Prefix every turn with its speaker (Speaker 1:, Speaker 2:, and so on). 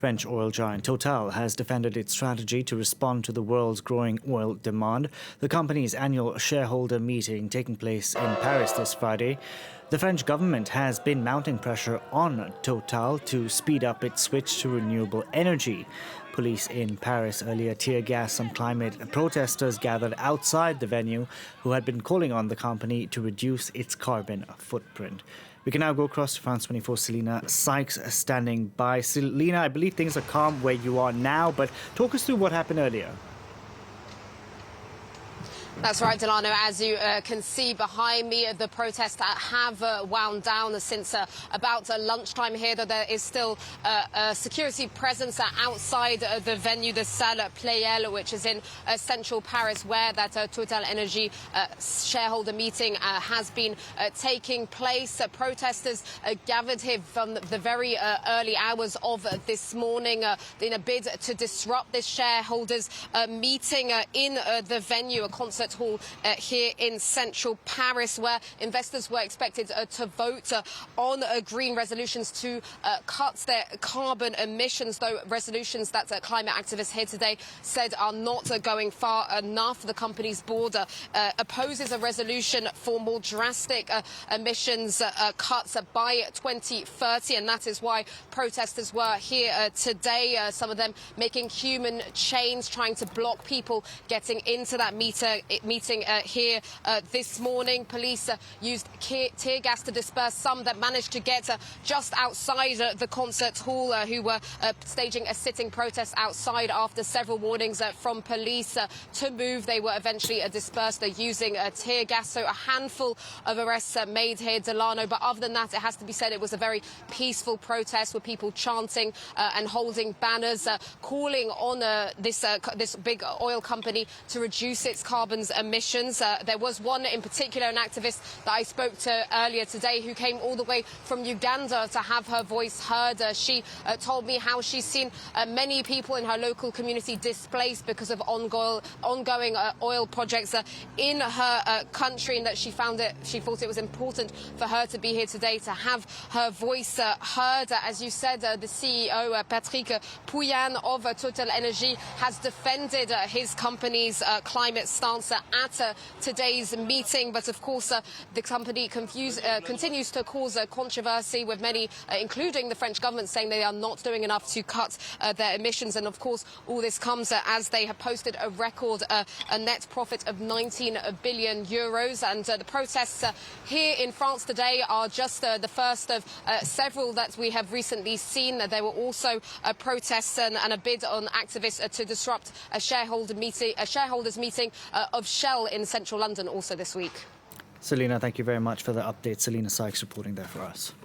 Speaker 1: French oil giant Total has defended its strategy to respond to the world's growing oil demand. The company's annual shareholder meeting taking place in Paris this Friday. The French government has been mounting pressure on Total to speed up its switch to renewable energy. Police in Paris earlier tear gas some climate protesters gathered outside the venue who had been calling on the company to reduce its carbon footprint. We can now go across to France 24. Selena Sykes standing by. Selena, I believe things are calm where you are now, but talk us through what happened earlier.
Speaker 2: That's right, Delano. As you can see behind me, the protests have wound down since about lunchtime here, though there is still a security presence outside the venue, the Salle Pleyel, which is in central Paris, where that TotalEnergies shareholder meeting has been taking place. Protesters gathered here from the very early hours of this morning in a bid to disrupt this shareholders meeting in the venue, a concert hall here in central Paris, where investors were expected to vote on green resolutions to cut their carbon emissions, though resolutions that climate activists here today said are not going far enough. The company's board opposes a resolution for more drastic emissions cuts by 2030, and that is why protesters were here today, some of them making human chains, trying to block people getting into that meeting here this morning. Police used tear gas to disperse some that managed to get just outside the concert hall, who were staging a sitting protest outside after several warnings from police to move. They were eventually dispersed using tear gas. So a handful of arrests made here, Delano. But other than that, it has to be said it was a very peaceful protest with people chanting and holding banners, calling on this big oil company to reduce its carbon emissions. There was one in particular, an activist that I spoke to earlier today, who came all the way from Uganda to have her voice heard. She told me how she's seen many people in her local community displaced because of ongoing oil projects in her country, and that she thought it was important for her to be here today to have her voice heard. As you said, the CEO, Patrick Pouyanné of TotalEnergies, has defended his company's climate stance at today's meeting. But of course, the company continues to cause controversy, with many, including the French government, saying they are not doing enough to cut their emissions. And of course, all this comes as they have posted a record, a net profit of 19 billion euros. And the protests here in France today are just the first of several that we have recently seen. There were also protests and a bid on activists to disrupt a shareholders meeting of Shell in central London also this week.
Speaker 1: Selena, thank you very much for the update. Selena Sykes reporting there for us.